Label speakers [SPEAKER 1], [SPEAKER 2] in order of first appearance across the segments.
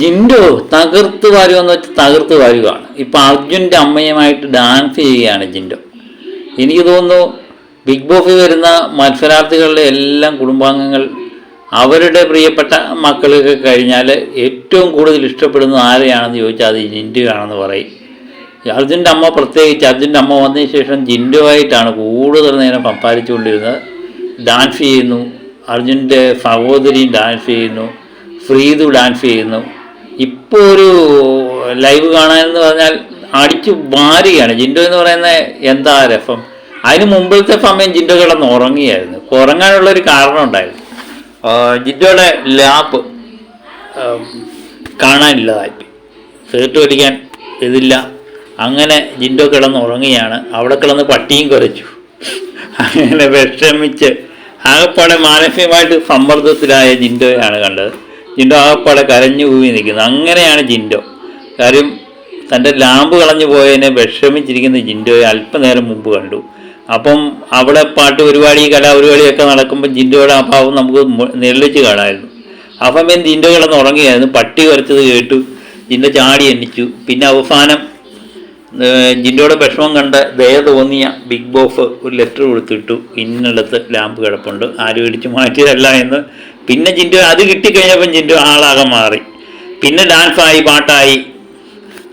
[SPEAKER 1] ജിൻഡോ തകർത്ത് വാരുകയെന്ന് വെച്ചാൽ തകർത്ത് വാരുകയാണ്. ഇപ്പം അർജുൻ്റെ അമ്മയുമായിട്ട് ഡാൻസ് ചെയ്യുകയാണ് ജിൻഡോ. എനിക്ക് തോന്നുന്നു ബിഗ് ബോസിൽ വരുന്ന മത്സരാർത്ഥികളുടെ എല്ലാം കുടുംബാംഗങ്ങൾ അവരുടെ പ്രിയപ്പെട്ട മക്കൾക്ക് കഴിഞ്ഞാൽ ഏറ്റവും കൂടുതൽ ഇഷ്ടപ്പെടുന്നത് ആരെയാണെന്ന് ചോദിച്ചാൽ അത് ജിൻഡോയാണെന്ന് പറയും. അർജുൻ്റെ അമ്മ പ്രത്യേകിച്ച് അർജുൻ്റെ അമ്മ വന്നതിന് ശേഷം ജിൻഡോ ആയിട്ടാണ് കൂടുതൽ നേരം സംസാരിച്ചുകൊണ്ടിരുന്നത്. ഡാൻസ് ചെയ്യുന്നു, അർജുൻ്റെ സഹോദരിയും ഡാൻസ് ചെയ്യുന്നു, ഫ്രീദു ഡാൻസ് ചെയ്യുന്നു. ഇപ്പോൾ ഒരു ലൈവ് കാണാനെന്ന് പറഞ്ഞാൽ അടിച്ചു വാരുകയാണ്. ജിൻഡോ എന്ന് പറയുന്നത് എന്താ രസം. അതിന് മുമ്പിലത്തെ സമയം ജിൻഡോ കിടന്ന് ഉറങ്ങിയായിരുന്നു. ഉറങ്ങാനുള്ളൊരു കാരണം ഉണ്ടായിരുന്നു. ജിൻഡോയുടെ ലാപ്പ് കാണാനില്ലതായിട്ട്, സേർട്ട് വലിക്കാൻ ഇതില്ല. അങ്ങനെ ജിൻഡോ കിടന്ന് ഉറങ്ങിയാണ്. അവിടെ കിടന്ന് പട്ടിയും കുരച്ചു. അങ്ങനെ വിഷമിച്ച് ആകപ്പാടെ മാനസികമായിട്ട് സമ്മർദ്ദത്തിലായ ജിൻഡോയാണ് കണ്ടത്. ജിൻഡോ ആകപ്പാടെ കരഞ്ഞു പോയി നിൽക്കുന്നത്. അങ്ങനെയാണ് ജിൻഡോ. കാര്യം തൻ്റെ ലാമ്പ് കളഞ്ഞു പോയതിനെ വിഷമിച്ചിരിക്കുന്ന ജിൻഡോയെ അല്പനേരം മുമ്പ് കണ്ടു. അപ്പം അവിടെ പാട്ട് പരിപാടി കലാപരിപാടിയൊക്കെ നടക്കുമ്പോൾ ജിൻഡോയുടെ അഭാവം നമുക്ക് നിഴലിച്ച് കാണാമായിരുന്നു. അപ്പം ജിൻഡോ കിടന്ന് ഉറങ്ങിയായിരുന്നു. പട്ടി കുരച്ചത് കേട്ടു. ജിൻഡോ ചാടി എണ്ണിച്ചു. പിന്നെ അവസാനം ജിൻഡോയുടെ വിഷമം കണ്ട് ദയ തോന്നിയ ബിഗ് ബോസ് ഒരു ലെറ്റർ കൊടുത്തിട്ടു, ഇന്നിടത്ത് ലാമ്പ് കിടപ്പുണ്ട്, ആരും ഇടിച്ചു മാറ്റിയതല്ല എന്ന്. പിന്നെ ജിൻഡോ അത് കിട്ടിക്കഴിഞ്ഞപ്പം ജിൻഡോ ആളാകെ മാറി. പിന്നെ ഡാൻസായി, പാട്ടായി.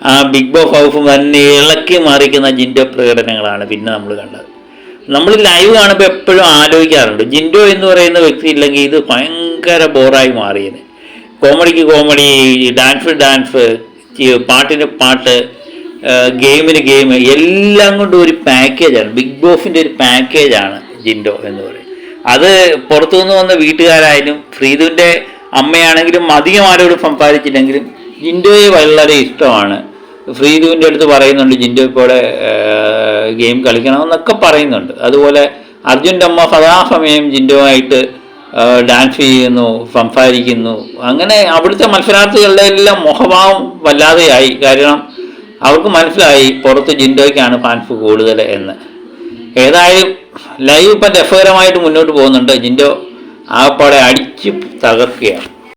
[SPEAKER 1] ആ ബിഗ് ബോസ് ഹൗസ് തന്നെ ഇളക്കി മാറിക്കുന്ന ജിൻഡോ പ്രകടനങ്ങളാണ് പിന്നെ നമ്മൾ കണ്ടത്. നമ്മൾ ലൈവ് കാണുമ്പോൾ എപ്പോഴും ആലോചിക്കാറുണ്ട്, ജിൻഡോ എന്ന് പറയുന്ന വ്യക്തി ഇല്ലെങ്കിൽ ഇത് ഭയങ്കര ബോറായി മാറിയത്. കോമഡിക്ക് കോമഡി, ഡാൻസ്, പാട്ടിന് പാട്ട്, ഗെയിമിന് ഗെയിം, എല്ലാം കൊണ്ടും ഒരു പാക്കേജാണ്. ബിഗ് ബോസിൻ്റെ ഒരു പാക്കേജാണ് ജിൻഡോ എന്ന് പറയും. അത് പുറത്തുനിന്ന് വന്ന വീട്ടുകാരായാലും ഫ്രീദുവിൻ്റെ അമ്മയാണെങ്കിലും അധികം ആരോടും സംസാരിച്ചില്ലെങ്കിലും ജിൻഡോയെ വളരെ ഇഷ്ടമാണ്. ഫ്രീദുവിൻ്റെ അടുത്ത് പറയുന്നുണ്ട് ജിൻഡോ ഇപ്പോൾ ഗെയിം കളിക്കണമെന്നൊക്കെ പറയുന്നുണ്ട്. അതുപോലെ അർജുൻ്റെ അമ്മ സദാസമയം ജിൻഡോയായിട്ട് ഡാൻസ് ചെയ്യുന്നു, സംസാരിക്കുന്നു. അങ്ങനെ അവിടുത്തെ മത്സരാർത്ഥികളുടെ എല്ലാം മുഖഭാവം വല്ലാതെയായി. കാരണം അവർക്ക് മനസ്സിലായി പുറത്ത് ജിൻഡോയ്ക്കാണ് ഫാൻസ് കൂടുതൽ എന്ന്. ഏതായാലും ലൈവ് ഇപ്പം രസകരമായിട്ട് മുന്നോട്ട് പോകുന്നുണ്ട്. ജിൻഡോ ആകപ്പാടെ അടിച്ച് തകർക്കുകയാണ്.